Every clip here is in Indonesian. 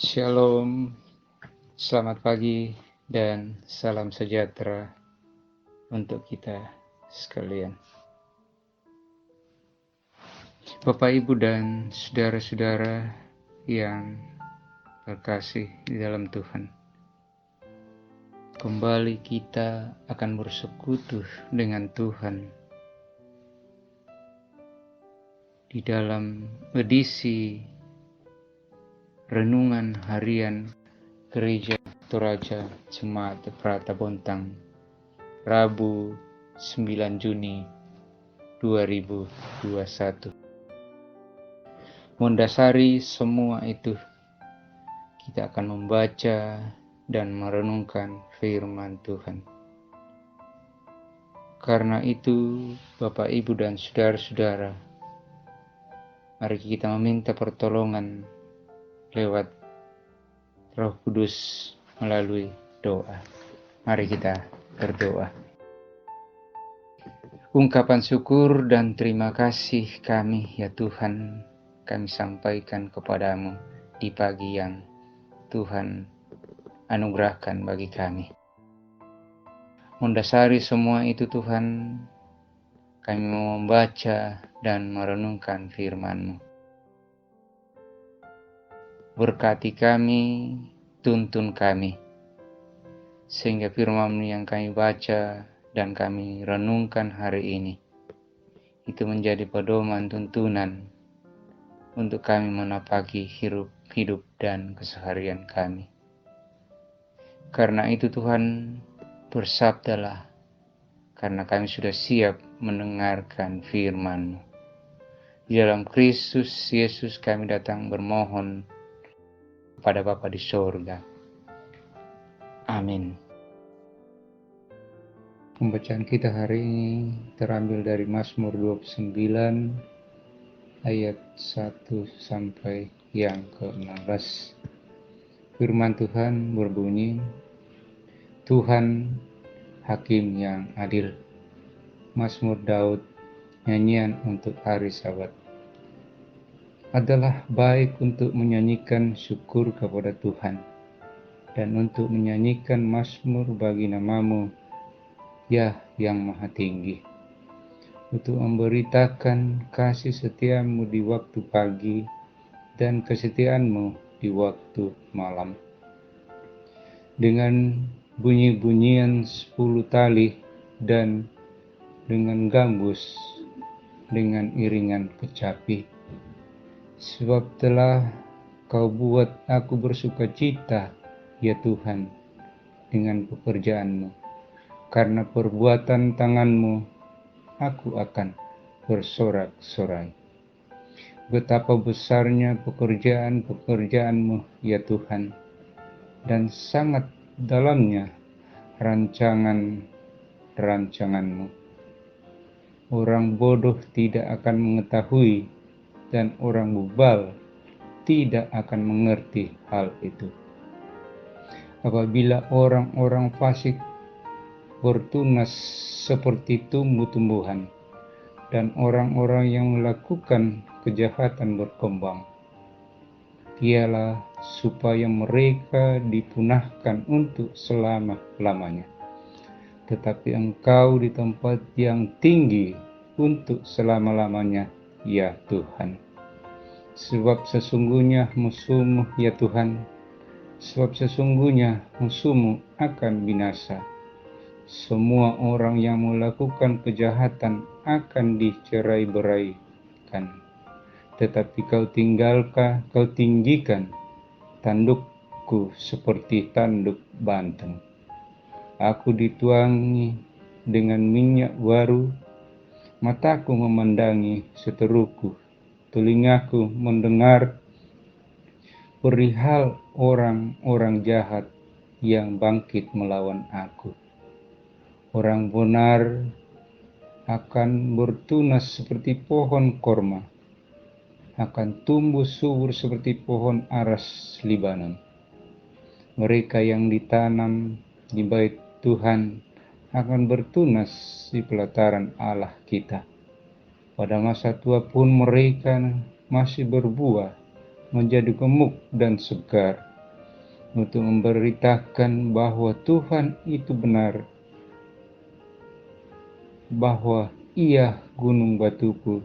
Shalom, selamat pagi dan salam sejahtera untuk kita sekalian. Bapak, Ibu, dan saudara-saudara yang terkasih di dalam Tuhan, kembali kita akan bersekutu dengan Tuhan di dalam edisi renungan harian Gereja Toraja Jemaat Efrata Bontang, Rabu 9 Juni 2021. Mendasari semua itu, kita akan membaca dan merenungkan firman Tuhan. Karena itu, Bapak, Ibu, dan saudara-saudara, mari kita meminta pertolongan lewat Roh Kudus melalui doa. Mari kita berdoa. Ungkapan syukur dan terima kasih kami, ya Tuhan, kami sampaikan kepadamu di pagi yang Tuhan anugerahkan bagi kami. Mendasari semua itu Tuhan, kami mau membaca dan merenungkan firman-Mu. Berkati kami, tuntun kami, sehingga firman-Mu yang kami baca dan kami renungkan hari ini, itu menjadi pedoman tuntunan untuk kami menapaki hidup dan keseharian kami. Karena itu Tuhan, bersabdalah, karena kami sudah siap mendengarkan firman-Mu. Di dalam Kristus Yesus kami datang bermohon kepada Bapa di sorga. Amin. Pembacaan kita hari ini terambil dari Mazmur 29 ayat 1 sampai yang ke-16. Firman Tuhan berbunyi, Tuhan Hakim yang adil. Mazmur Daud, nyanyian untuk hari Sabat. Adalah baik untuk menyanyikan syukur kepada Tuhan dan untuk menyanyikan mazmur bagi nama-Mu, ya yang maha tinggi, untuk memberitakan kasih setia-Mu di waktu pagi dan kesetiaan-Mu di waktu malam. Dengan bunyi-bunyian 10 tali dan dengan gambus, dengan iringan kecapi. Sebab telah Kau buat aku bersuka cita, ya Tuhan, dengan pekerjaan-Mu. Karena perbuatan tangan-Mu, aku akan bersorak-sorai. Betapa besarnya pekerjaan-pekerjaan-Mu, ya Tuhan, dan sangat dalamnya rancangan-rancangan-Mu. Orang bodoh tidak akan mengetahui, dan orang bebal tidak akan mengerti hal itu. Apabila orang-orang fasik bertunas seperti tumbuh-tumbuhan, dan orang-orang yang melakukan kejahatan berkembang, ialah supaya mereka dipunahkan untuk selama-lamanya. Tetapi Engkau di tempat yang tinggi untuk selama-lamanya, ya Tuhan. Sebab sesungguhnya musuh-Mu, ya Tuhan, sebab sesungguhnya musuh-Mu akan binasa. Semua orang yang melakukan kejahatan akan dicerai-beraikan. Tetapi Kau tinggikan tandukku seperti tanduk banteng. Aku dituangi dengan minyak baru, mataku memandangi seteruku, telingaku mendengar perihal orang-orang jahat yang bangkit melawan aku. Orang benar akan bertunas seperti pohon korma, akan tumbuh subur seperti pohon aras Libanon. Mereka yang ditanam di bait Tuhan akan bertunas di pelataran Allah kita. Pada masa tua pun mereka masih berbuah, menjadi gemuk dan segar. untuk memberitakan bahwa Tuhan itu benar, bahwa Ia gunung batuku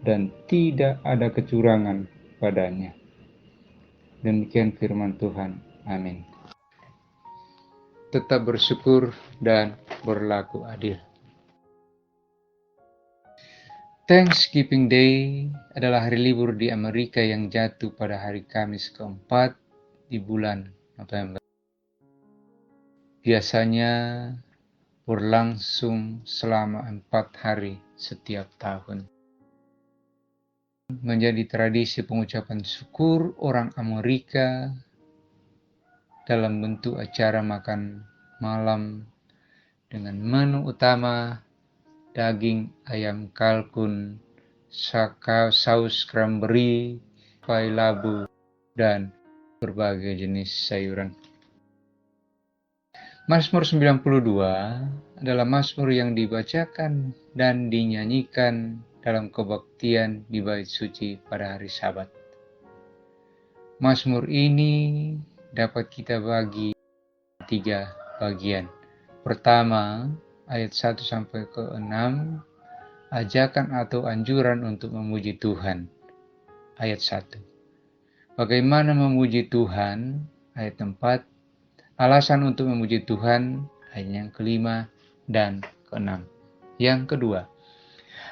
dan tidak ada kecurangan padanya. Demikian firman Tuhan. Amin. Tetap bersyukur dan berlaku adil. Thanksgiving Day adalah hari libur di Amerika yang jatuh pada hari Kamis keempat di bulan November. Biasanya berlangsung selama 4 hari setiap tahun. Menjadi tradisi pengucapan syukur orang Amerika dalam bentuk acara makan malam dengan menu utama daging ayam kalkun, saus cranberry, pai labu, dan berbagai jenis sayuran. Mazmur 92 adalah mazmur yang dibacakan dan dinyanyikan dalam kebaktian di bait suci pada hari Sabat. Mazmur ini dapat kita bagi 3 bagian. Pertama, ayat 1 sampai ke 6, ajakan atau anjuran untuk memuji Tuhan. Ayat 1. Bagaimana memuji Tuhan? Ayat 4. Alasan untuk memuji Tuhan, ayat yang kelima dan keenam. Yang kedua,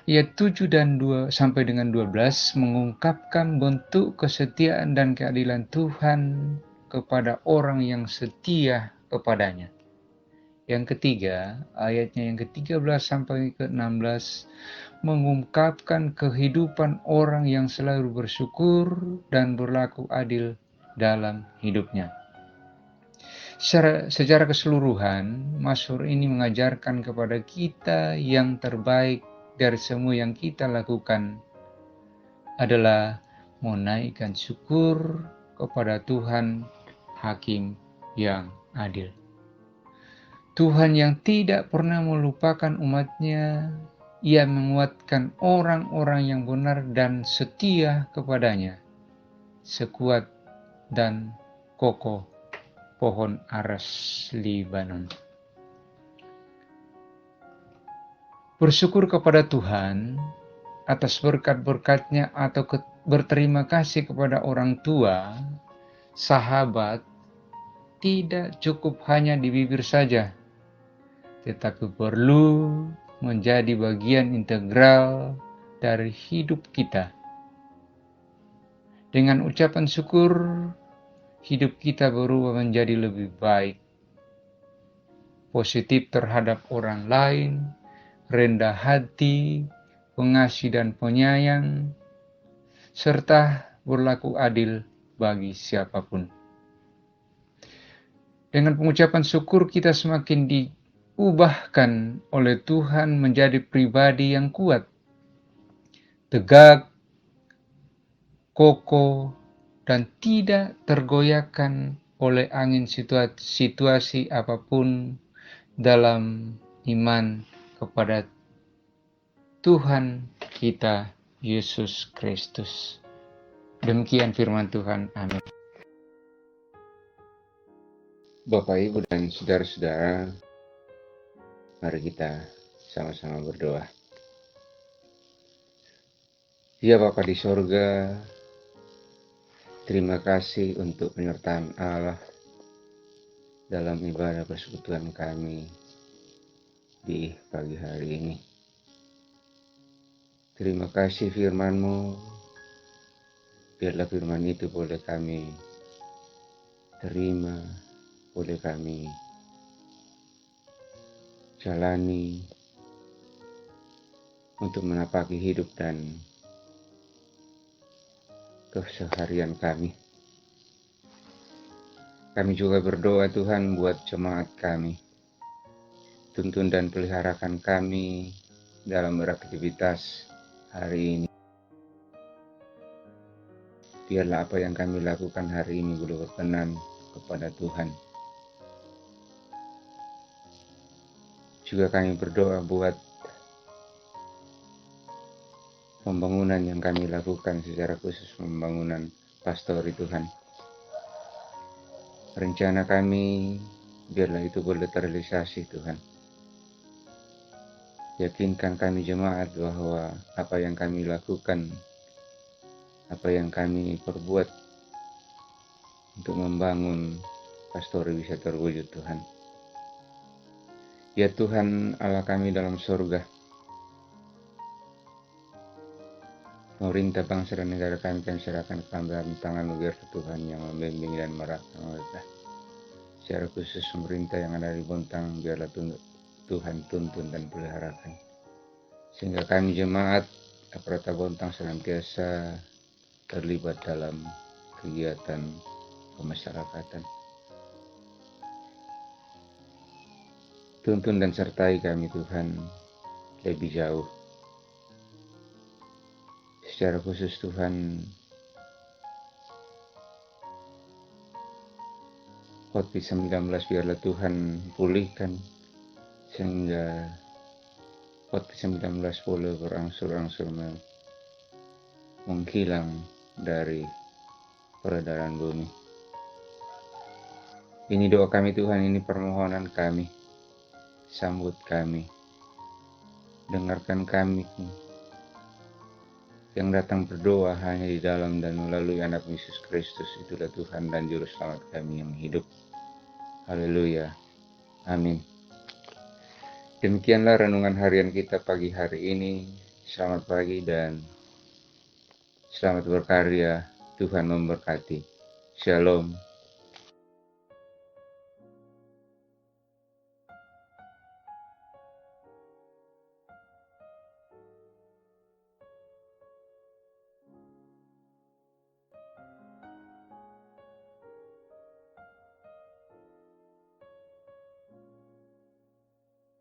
ayat 7 dan 2 sampai dengan 12 mengungkapkan bentuk kesetiaan dan keadilan Tuhan kepada orang yang setia kepadanya. Yang ketiga, ayatnya yang ke-13 sampai ke-16 mengungkapkan kehidupan orang yang selalu bersyukur dan berlaku adil dalam hidupnya. Secara keseluruhan, mazmur ini mengajarkan kepada kita yang terbaik dari semua yang kita lakukan adalah menaikkan syukur kepada Tuhan, Hakim yang adil. Tuhan yang tidak pernah melupakan umatnya, Ia menguatkan orang-orang yang benar dan setia kepadanya, sekuat dan kokoh pohon aras Libanon. Bersyukur kepada Tuhan atas berkat-berkat-Nya atau berterima kasih kepada orang tua, sahabat, tidak cukup hanya di bibir saja, tetapi perlu menjadi bagian integral dari hidup kita. Dengan ucapan syukur, hidup kita berubah menjadi lebih baik, positif terhadap orang lain, rendah hati, pengasih dan penyayang, serta berlaku adil bagi siapapun. Dengan pengucapan syukur kita semakin diubahkan oleh Tuhan menjadi pribadi yang kuat, tegak, kokoh, dan tidak tergoyahkan oleh angin situasi apapun dalam iman kepada Tuhan kita Yesus Kristus. Demikian firman Tuhan. Amin. Bapak, Ibu, dan saudara-saudara, mari kita sama-sama berdoa. Ya Bapa di sorga, terima kasih untuk penyertaan Allah dalam ibadah persekutuan kami di pagi hari ini. Terima kasih firman-Mu, biarlah firman itu boleh kami terima, boleh kami jalani untuk menapaki hidup dan keseharian kami. Kami juga berdoa Tuhan buat jemaat kami. Tuntun dan peliharakan kami dalam beraktivitas hari ini. Biarlah apa yang kami lakukan hari ini boleh berkenan kepada Tuhan. Juga kami berdoa buat pembangunan yang kami lakukan, secara khusus pembangunan pastori Tuhan. rencana kami, biarlah itu boleh terrealisasi Tuhan. Yakinkan kami jemaat bahwa apa yang kami lakukan, apa yang kami perbuat untuk membangun pastori bisa terwujud Tuhan. Ya Tuhan Allah kami dalam surga, pemerintah bangsa dan negara kami serahkan ke dalam tangan biar Tuhan yang membimbing dan merahkan mereka. Secara khusus pemerintah yang ada di Bontang biarlah Tuhan tuntun dan peliharakan. Sehingga kami jemaat Aprata Bontang senantiasa terlibat dalam kegiatan kemasyarakatan. Tuntun dan sertai kami Tuhan lebih jauh. Secara khusus Tuhan, COVID-19 biarlah Tuhan pulihkan sehingga COVID-19 boleh berangsur-angsur menghilang dari peredaran bumi. Ini doa kami Tuhan, ini permohonan kami. Sambut kami, dengarkan kami yang datang berdoa hanya di dalam dan melalui anak Yesus Kristus. Itulah Tuhan dan Juru Selamat kami yang hidup. Haleluya, amin. Demikianlah renungan harian kita pagi hari ini. Selamat pagi dan selamat berkarya. Tuhan memberkati. Shalom.